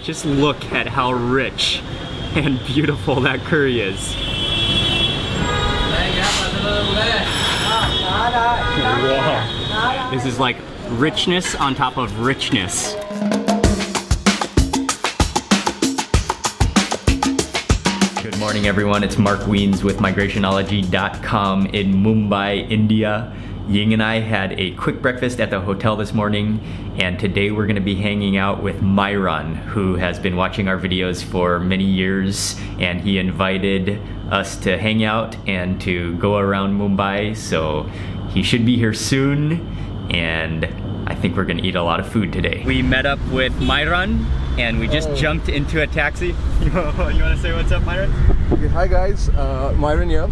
Just look at how rich and beautiful that curry is. Wow. This is like richness on top of richness. Good morning everyone, it's Mark Weens with migrationology.com in Mumbai, India. Ying and I had a quick breakfast at the hotel this morning, and today we're going to be hanging out with Myron, who has been watching our videos for many years, and he invited us to hang out and to go around Mumbai, so he should be here soon, and I think we're going to eat a lot of food today. We met up with Myron, and we just jumped into a taxi. You want to say what's up, Myron? Okay, hi guys, Myron here.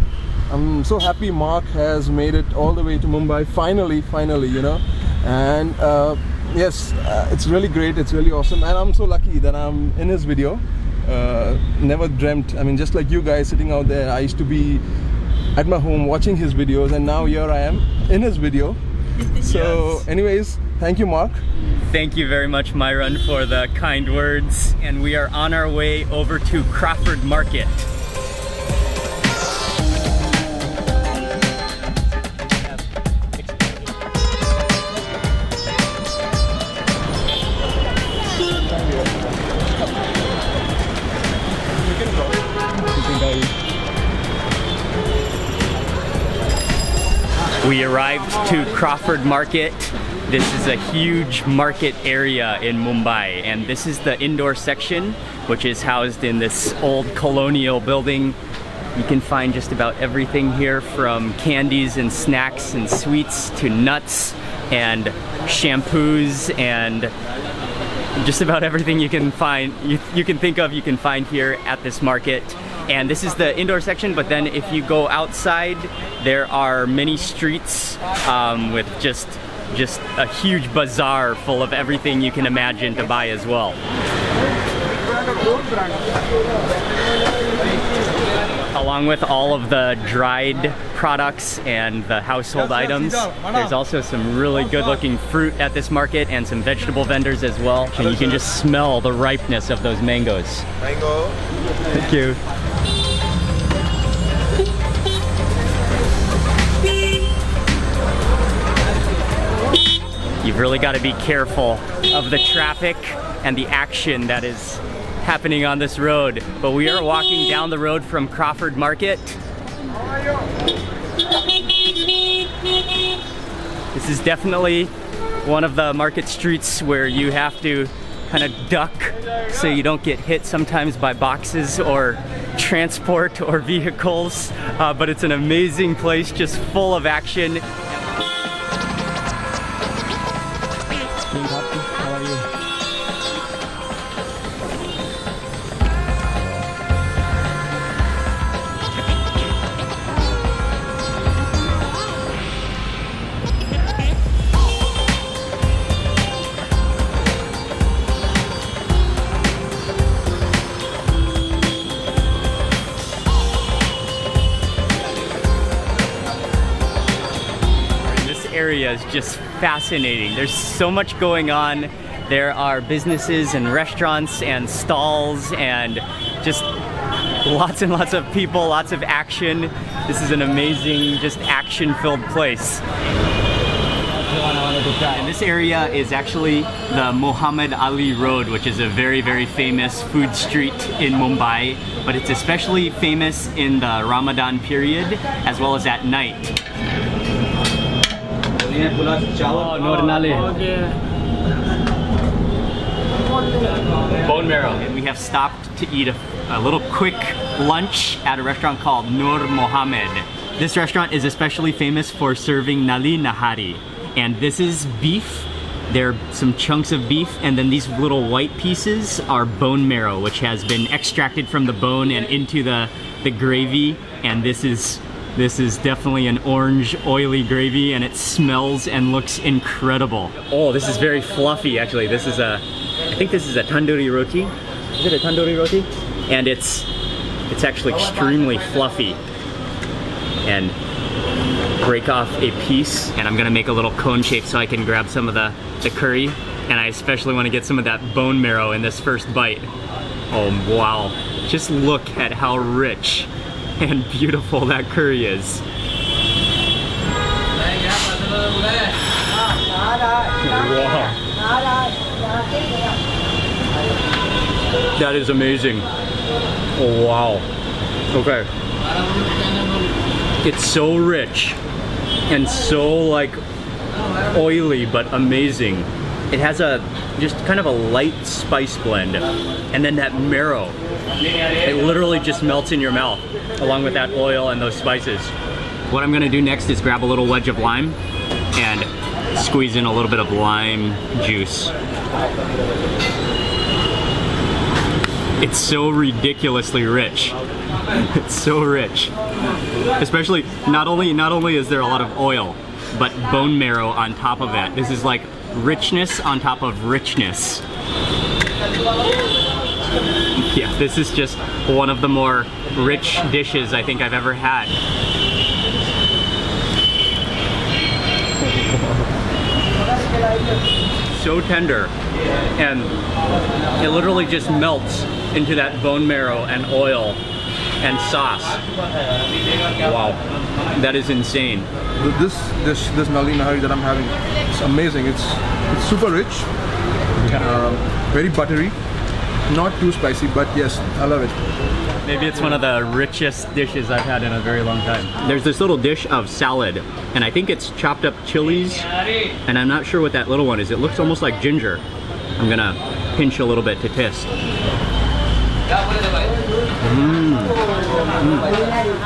I'm so happy Mark has made it all the way to Mumbai, finally, you know. And yes, it's really great, it's really awesome, and I'm so lucky that I'm in his video. Never dreamt, I mean, just like you guys sitting out there, I used to be at my home watching his videos, and now here I am in his video. So anyways, thank you, Mark. Thank you very much, Myron, for the kind words. And we are on our way over to Crawford Market. We arrived to Crawford Market. This is a huge market area in Mumbai, and this is the indoor section, which is housed in this old colonial building. You can find just about everything here, from candies and snacks and sweets to nuts and shampoos and just about everything you can find, you can think of, you can find here at this market. And this is the indoor section, but then if you go outside, there are many streets with just a huge bazaar full of everything you can imagine to buy as well. Along with all of the dried products and the household items, there's also some really good looking fruit at this market and some vegetable vendors as well. And you can just smell the ripeness of those mangoes. Mango. Thank you. You've really got to be careful of the traffic and the action that is happening on this road. But we are walking down the road from Crawford Market. This is definitely one of the market streets where you have to kind of duck so you don't get hit sometimes by boxes or transport or vehicles. But it's an amazing place, just full of action. How are you? This area is just fascinating. There's so much going on. There are businesses and restaurants and stalls and just lots and lots of people, lots of action. This is an amazing, just action-filled place. And this area is actually the Muhammad Ali Road, which is a very, very famous food street in Mumbai, but it's especially famous in the Ramadan period as well as at night. Oh, Noor Nalli. Bone marrow. And we have stopped to eat a little quick lunch at a restaurant called Noor Mohammadi. This restaurant is especially famous for serving Nalli Nihari. And this is beef. There are some chunks of beef, and then these little white pieces are bone marrow, which has been extracted from the bone and into the gravy. And this is definitely an orange, oily gravy, and it smells and looks incredible. Oh, this is very fluffy, actually. This is I think this is a tandoori roti. Is it a tandoori roti? And it's actually extremely fluffy. And break off a piece, and I'm gonna make a little cone shape so I can grab some of the curry. And I especially want to get some of that bone marrow in this first bite. Oh wow, just look at how rich and beautiful that curry is. Wow. That is amazing. Oh wow. Okay. It's so rich and so like oily but amazing. It has a just kind of a light spice blend, and then that marrow, it literally just melts in your mouth along with that oil and those spices. What I'm gonna do next is grab a little wedge of lime and squeeze in a little bit of lime juice. It's so ridiculously rich. It's so rich. Especially, not only is there a lot of oil, but bone marrow on top of it. This is like richness on top of richness. Yeah, this is just one of the more rich dishes I think I've ever had. So tender, and it literally just melts into that bone marrow and oil and sauce. Wow, that is insane. This Nalli Nihari that I'm having, it's amazing. It's super rich, very buttery, not too spicy, but yes, I love it. Maybe it's one of the richest dishes I've had in a very long time. There's this little dish of salad, and I think it's chopped up chilies, and I'm not sure what that little one is. It looks almost like ginger. I'm gonna pinch a little bit to taste.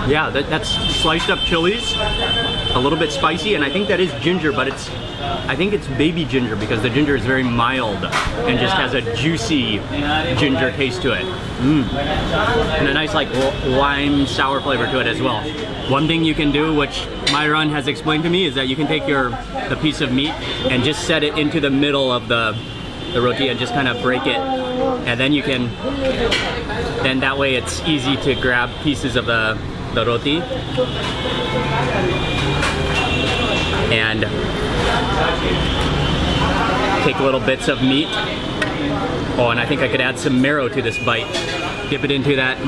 Yeah, that's sliced up chilies, a little bit spicy, and I think that is ginger, but I think it's baby ginger because the ginger is very mild and just has a juicy ginger taste to it. And a nice like lime sour flavor to it as well. One thing you can do, which Myron has explained to me, is that you can take the piece of meat and just set it into the middle of the roti and just kind of break it, and then you can, then that way it's easy to grab pieces of the roti and take little bits of meat. Oh, and I think I could add some marrow to this bite. Dip it into that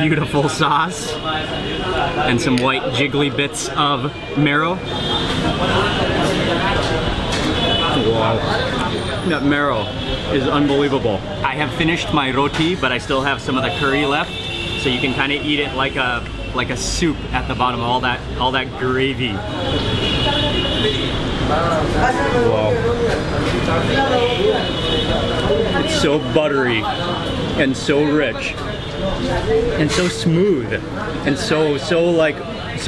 beautiful sauce and some white jiggly bits of marrow. Wow. That marrow is unbelievable. I have finished my roti, but I still have some of the curry left, so you can kind of eat it like a soup at the bottom, all that gravy. Wow. It's so buttery and so rich and so smooth and so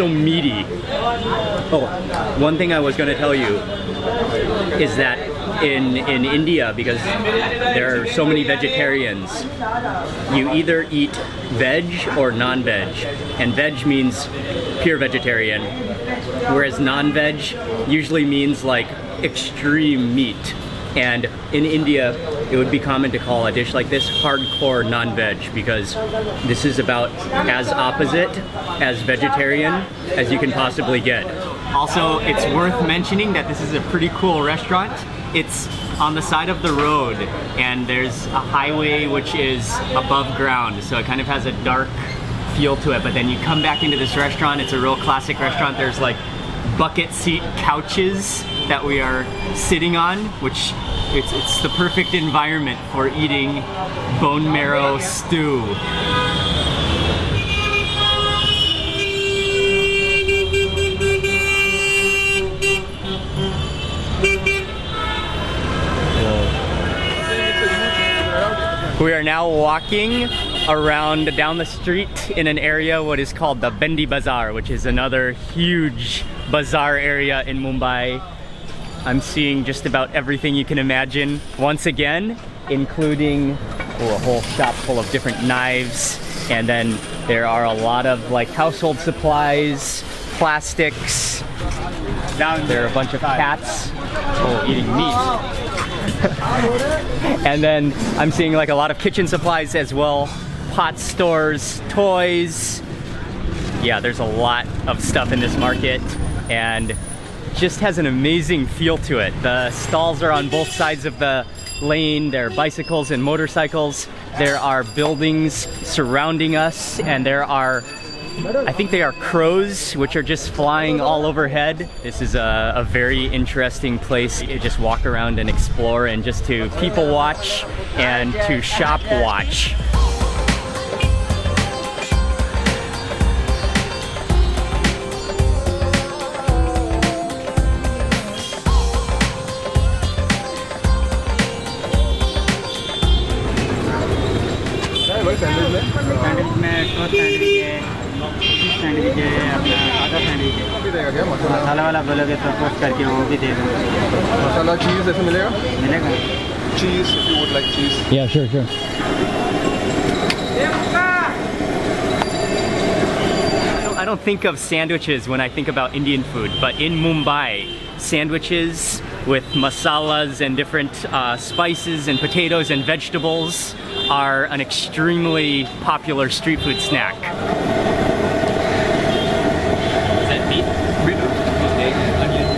meaty. Oh, one thing I was going to tell you is that in India, because there are so many vegetarians, you either eat veg or non-veg, and veg means pure vegetarian, whereas non-veg usually means like extreme meat. And in India, it would be common to call a dish like this hardcore non-veg, because this is about as opposite as vegetarian as you can possibly get. Also, it's worth mentioning that this is a pretty cool restaurant. It's on the side of the road, and there's a highway which is above ground, so it kind of has a dark feel to it. But then you come back into this restaurant, it's a real classic restaurant. There's like bucket seat couches that we are sitting on, which it's the perfect environment for eating bone marrow stew. We are now walking around down the street in an area what is called the Bhendi Bazaar, which is another huge bazaar area in Mumbai. I'm seeing just about everything you can imagine once again, including a whole shop full of different knives, and then there are a lot of like household supplies, plastics. There are a bunch of cats eating meat. And then I'm seeing like a lot of kitchen supplies as well, pot stores, toys. Yeah, there's a lot of stuff in this market, and just has an amazing feel to it. The stalls are on both sides of the lane. There are bicycles and motorcycles. There are buildings surrounding us, and there are, I think they are crows, which are just flying all overhead. This is a very interesting place to just walk around and explore, and just to people watch and to shop watch. Sandwich में toast sandwich है, चीज़ sandwich है, अपना सादा sandwich है। मसाला वाला बोलोगे तो toast करके वो भी दे दूँगा। मसाला चीज़ ऐसे मिलेगा? मिलेगा। Cheese, if you would like cheese. Yeah, sure. I don't think of sandwiches when I think about Indian food, but in Mumbai, sandwiches with masalas and different spices and potatoes and vegetables are an extremely popular street food snack. Is that meat? Beetroot. Okay, onion.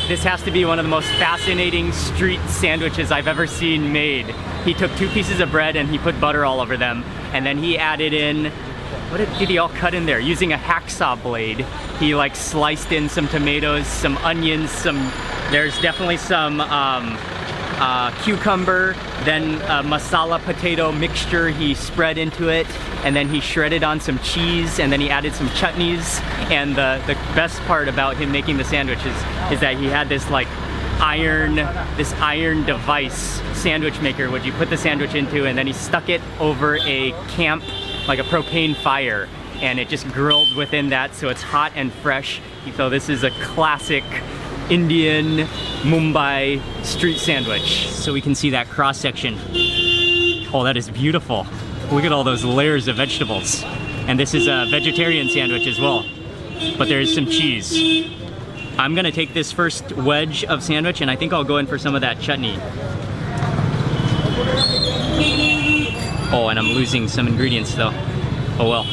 This has to be one of the most fascinating street sandwiches I've ever seen made. He took 2 pieces of bread and he put butter all over them, and then he added in, what did he all cut in there? Using a hacksaw blade, he like sliced in some tomatoes, some onions, there's definitely some cucumber, then a masala potato mixture he spread into it, and then he shredded on some cheese, and then he added some chutneys. And the best part about him making the sandwiches is that he had this like iron device, sandwich maker, which you put the sandwich into, and then he stuck it over a camp, like a propane fire, and it just grilled within that, so it's hot and fresh. So this is a classic Indian Mumbai street sandwich. So we can see that cross section. Oh, that is beautiful. Look at all those layers of vegetables. And this is a vegetarian sandwich as well, but there is some cheese. I'm gonna take this first wedge of sandwich, and I think I'll go in for some of that chutney. Oh, and I'm losing some ingredients though. Oh well.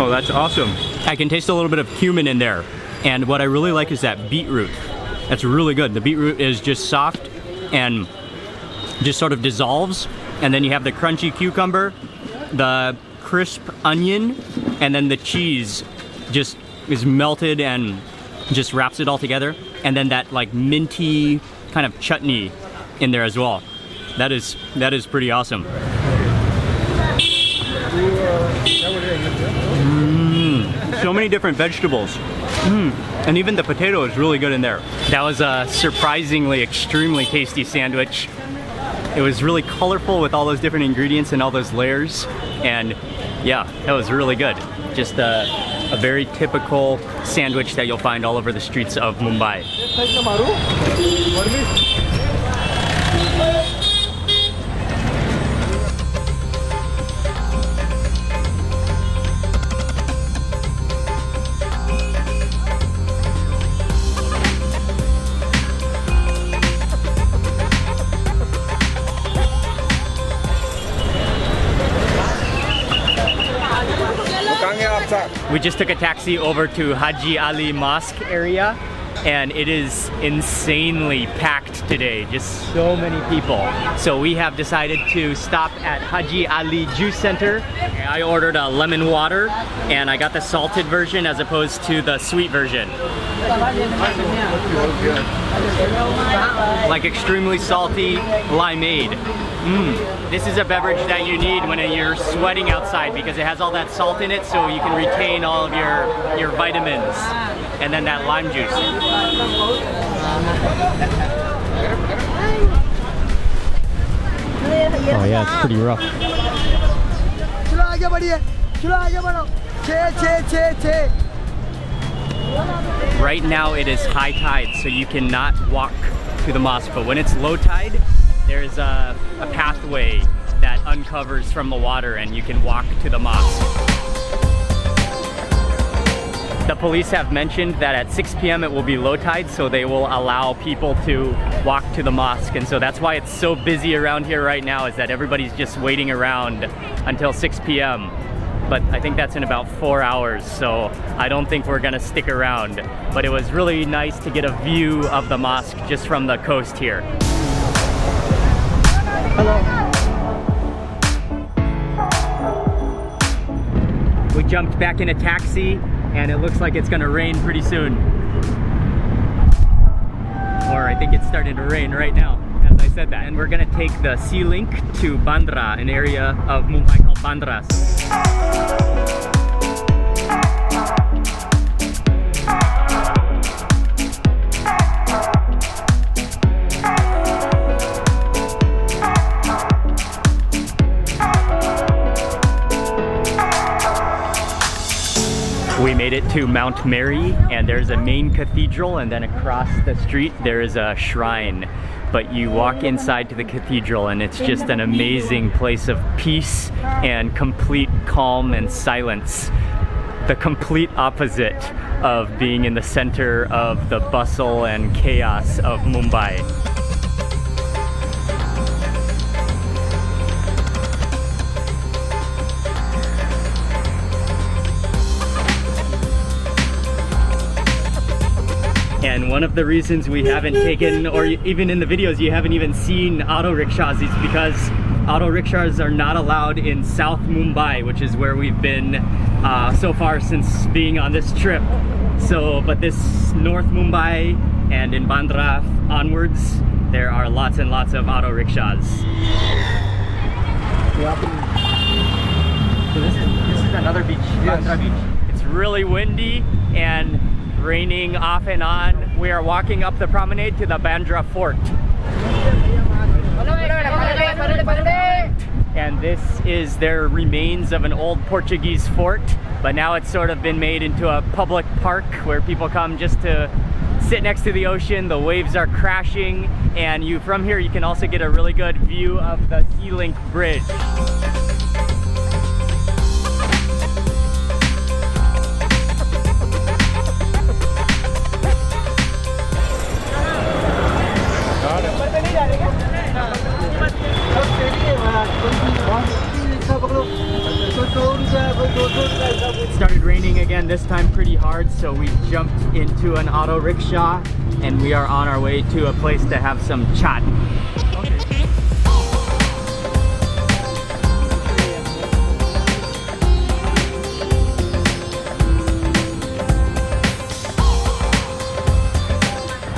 Oh, that's awesome. I can taste a little bit of cumin in there. And what I really like is that beetroot. That's really good. The beetroot is just soft and just sort of dissolves. And then you have the crunchy cucumber, the crisp onion, and then the cheese just is melted and just wraps it all together. And then that like minty kind of chutney in there as well. That is pretty awesome. So many different vegetables. And even the potato is really good in there. That was a surprisingly extremely tasty sandwich. It was really colorful with all those different ingredients and all those layers. And yeah, that was really good. Just a very typical sandwich that you'll find all over the streets of Mumbai. We just took a taxi over to Haji Ali Mosque area, and it is insanely packed today, just so many people. So we have decided to stop at Haji Ali Juice Center. I ordered a lemon water and I got the salted version as opposed to the sweet version. Like extremely salty limeade. This is a beverage that you need when you're sweating outside because it has all that salt in it, so you can retain all of your vitamins. And then that lime juice. Oh yeah, it's pretty rough. Right now it is high tide, so you cannot walk to the mosque, but when it's low tide, there's a pathway that uncovers from the water and you can walk to the mosque. The police have mentioned that at 6 p.m. it will be low tide, so they will allow people to walk to the mosque. And so that's why it's so busy around here right now, is that everybody's just waiting around until 6 p.m. But I think that's in about 4 hours, so I don't think we're gonna stick around. But it was really nice to get a view of the mosque just from the coast here. Hello. We jumped back in a taxi and it looks like it's gonna rain pretty soon. Or I think it's starting to rain right now as I said that. And we're gonna take the sea link to Bandra, an area of Mumbai called Bandra. We made it to Mount Mary, and there's a main cathedral, and then across the street there is a shrine. But you walk inside to the cathedral and it's just an amazing place of peace and complete calm and silence. The complete opposite of being in the center of the bustle and chaos of Mumbai. And one of the reasons we haven't taken, or even in the videos you haven't even seen auto rickshaws, is because auto rickshaws are not allowed in South Mumbai, which is where we've been so far since being on this trip. So, but this North Mumbai and in Bandra onwards, there are lots and lots of auto rickshaws. So this is another beach, Bandra Beach. It's really windy and raining off and on. We are walking up the promenade to the Bandra Fort. And this is their remains of an old Portuguese fort, but now it's sort of been made into a public park where people come just to sit next to the ocean. The waves are crashing, and from here you can also get a really good view of the Sea Link Bridge. It started raining again, this time pretty hard, so we jumped into an auto rickshaw and we are on our way to a place to have some chaat.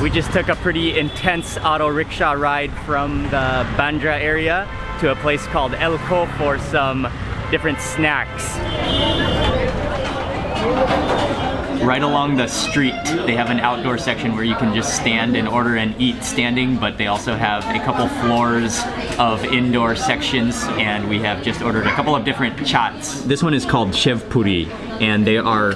We just took a pretty intense auto rickshaw ride from the Bandra area to a place called Elco for some different snacks. Right along the street, they have an outdoor section where you can just stand and order and eat standing, but they also have a couple floors of indoor sections, and we have just ordered a couple of different chaats. This one is called Shev Puri, and they are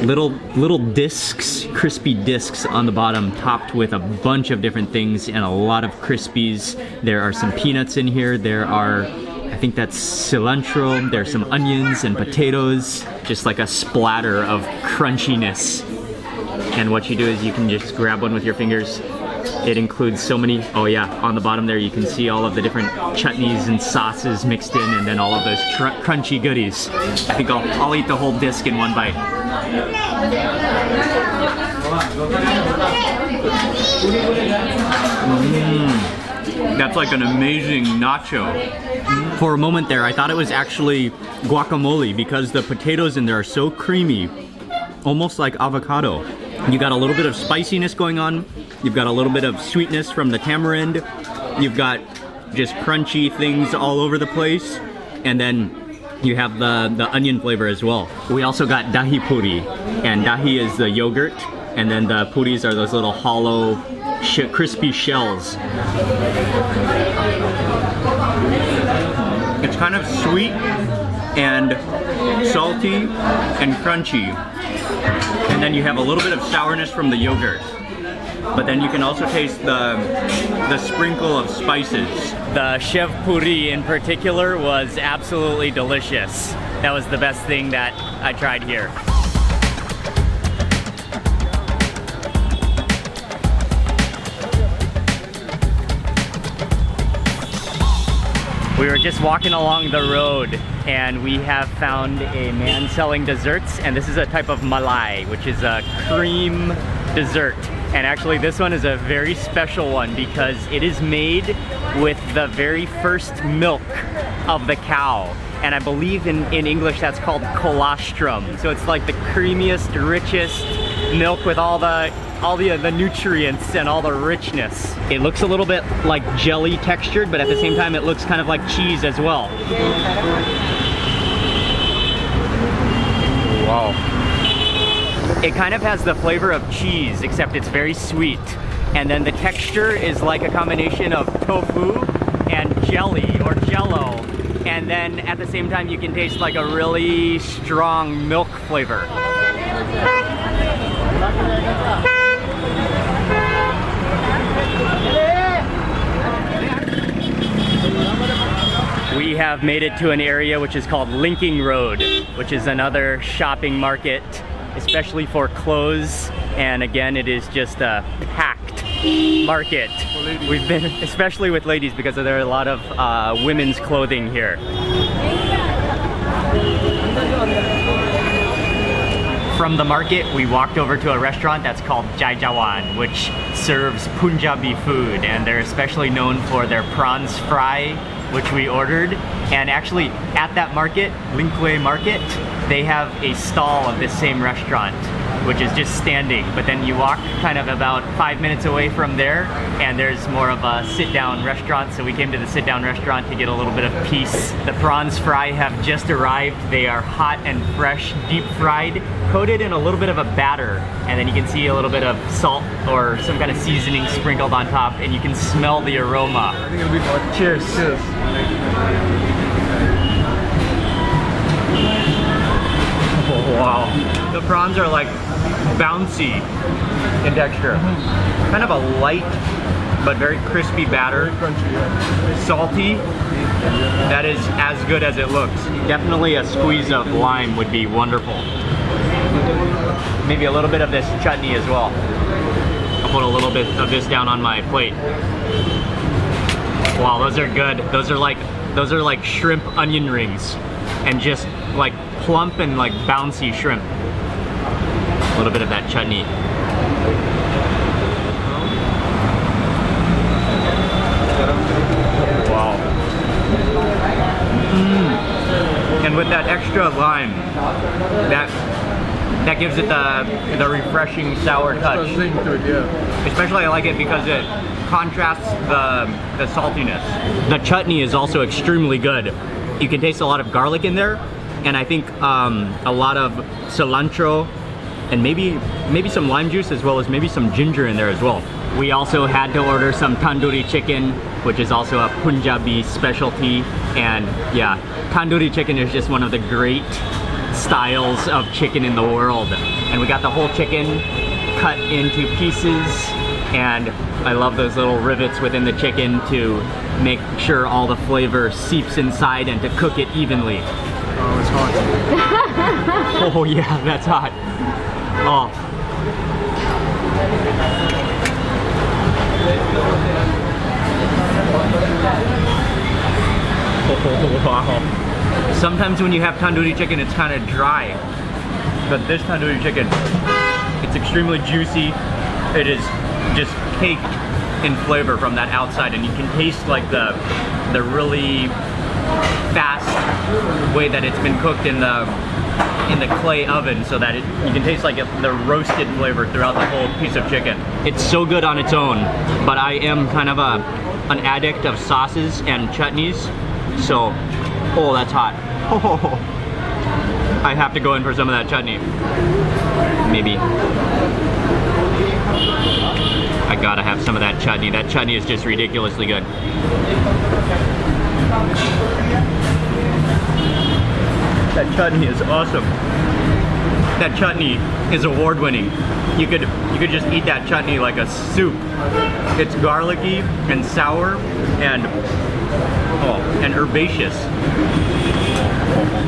little discs, crispy discs on the bottom, topped with a bunch of different things and a lot of crispies. There are some peanuts in here. There are, I think that's cilantro. There's some onions and potatoes, just like a splatter of crunchiness. And what you do is you can just grab one with your fingers It includes so many, oh yeah, on the bottom there you can see all of the different chutneys and sauces mixed in, and then all of those crunchy goodies. I think I'll eat the whole disc in one bite. That's like an amazing nacho. For a moment there, I thought it was actually guacamole because the potatoes in there are so creamy, almost like avocado. You got a little bit of spiciness going on. You've got a little bit of sweetness from the tamarind. You've got just crunchy things all over the place. And then you have the onion flavor as well. We also got dahi puri. And dahi is the yogurt. And then the puris are those little hollow, crispy shells. It's kind of sweet and salty and crunchy. And then you have a little bit of sourness from the yogurt. But then you can also taste the sprinkle of spices. The chef puri in particular was absolutely delicious. That was the best thing that I tried here. We were just walking along the road and we have found a man selling desserts, and this is a type of malai, which is a cream dessert. And actually this one is a very special one because it is made with the very first milk of the cow. And I believe in English that's called colostrum. So it's like the creamiest, richest milk with all the nutrients and all the richness. It looks a little bit like jelly textured, but at the same time it looks kind of like cheese as well. Wow. It kind of has the flavor of cheese, except it's very sweet. And then the texture is like a combination of tofu and jelly or jello. And then at the same time you can taste like a really strong milk flavor. We have made it to an area which is called Linking Road, which is another shopping market, especially for clothes. And again, it is just a packed market. We've been, especially with ladies, because there are a lot of women's clothing here. From the market, we walked over to a restaurant that's called Jai Jawan, which serves Punjabi food, and they're especially known for their prawns fry, which we ordered. And actually, at that market, Linkway Market, they have a stall of this same restaurant, which is just standing. But then you walk kind of about 5 minutes away from there, and there's more of a sit-down restaurant. So we came to the sit-down restaurant to get a little bit of peace. The prawns fry have just arrived. They are hot and fresh, deep fried, coated in a little bit of a batter. And then you can see a little bit of salt or some kind of seasoning sprinkled on top, and you can smell the aroma. I think it'll be hot. Cheers. Cheers. Oh, wow. The prawns are like bouncy in texture. Kind of a light but very crispy batter. Very crunchy, yeah. Salty. That is as good as it looks. Definitely a squeeze of lime would be wonderful. Maybe a little bit of this chutney as well. I'll put a little bit of this down on my plate. Wow, those are good. Those are like shrimp onion rings, and just like plump and like bouncy shrimp. A little bit of that chutney. Wow. And with that extra lime, that gives it the refreshing sour touch. Zing to it, yeah. Especially I like it because it contrasts the saltiness. The chutney is also extremely good. You can taste a lot of garlic in there, and I think a lot of cilantro, and maybe some lime juice, as well as maybe some ginger in there as well. We also had to order some tandoori chicken, which is also a Punjabi specialty. And yeah, tandoori chicken is just one of the great styles of chicken in the world. And we got the whole chicken cut into pieces, and I love those little rivets within the chicken to make sure all the flavor seeps inside and to cook it evenly. Oh, it's hot. Oh yeah, that's hot. Oh. Wow. Sometimes when you have tandoori chicken, it's kind of dry. But this tandoori chicken, it's extremely juicy. It is just caked in flavor from that outside, and you can taste like the really fast way that it's been cooked in the clay oven, so that you can taste like the roasted flavor throughout the whole piece of chicken. It's so good on its own, but I am kind of an addict of sauces and chutneys, so oh, that's hot. I have to go in for some of that chutney. Maybe. I gotta have some of that chutney. That chutney is just ridiculously good. That chutney is awesome. That chutney is award-winning. You could just eat that chutney like a soup. It's garlicky and sour and herbaceous.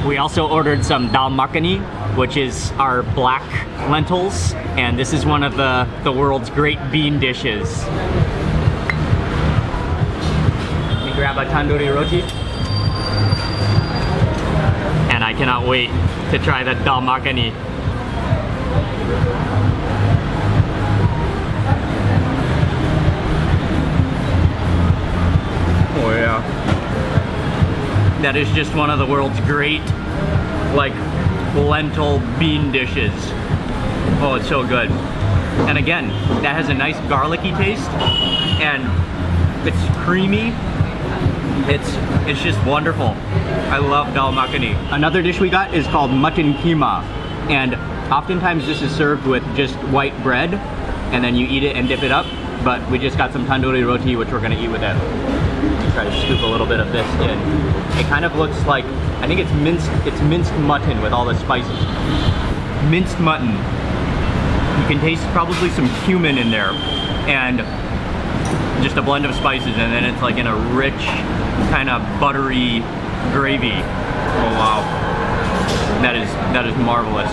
We also ordered some dal makhani, which is our black lentils, and this is one of the world's great bean dishes. Let me grab a tandoori roti. And I cannot wait to try the dal makhani. Oh yeah. That is just one of the world's great, like, lentil bean dishes. Oh, it's so good. And again, that has a nice garlicky taste, and it's creamy. It's just wonderful. I love dal makhani. Another dish we got is called mutton keema, and oftentimes this is served with just white bread, and then you eat it and dip it up. But we just got some tandoori roti, which we're gonna eat with it. Try to scoop a little bit of this in. It kind of looks like, I think it's minced mutton with all the spices. Minced mutton. You can taste probably some cumin in there, and just a blend of spices, and then it's like in a rich, kind of buttery gravy. Oh wow, that is marvelous.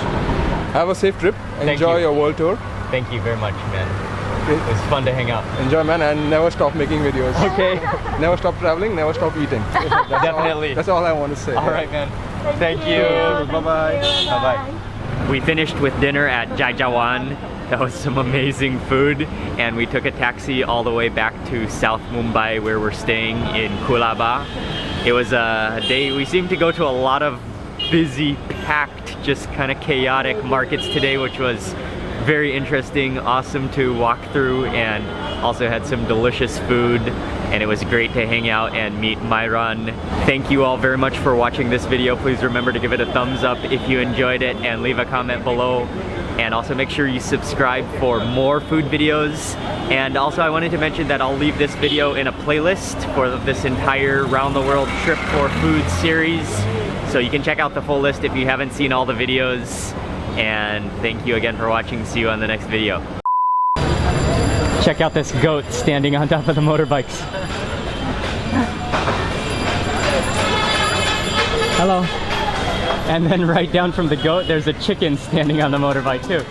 Have a safe trip. Enjoy your world tour. Thank you very much, man. Okay. It's fun to hang out. Enjoy, man, and never stop making videos. Okay. Never stop traveling, never stop eating. Definitely. That's all I want to say. All right, man. Thank you. Bye-bye. Bye-bye. We finished with dinner at Jai Jawan. That was some amazing food, and we took a taxi all the way back to South Mumbai, where we're staying in Kulaba. It was a day, we seemed to go to a lot of busy, packed, just kind of chaotic markets today, which was very interesting, awesome to walk through, and also had some delicious food, and it was great to hang out and meet Myron. Thank you all very much for watching this video. Please remember to give it a thumbs up if you enjoyed it, and leave a comment below. And also make sure you subscribe for more food videos. And also I wanted to mention that I'll leave this video in a playlist for this entire round the world trip for food series. So you can check out the full list if you haven't seen all the videos. And thank you again for watching. See you on the next video. Check out this goat standing on top of the motorbikes. Hello. And then right down from the goat, there's a chicken standing on the motorbike too.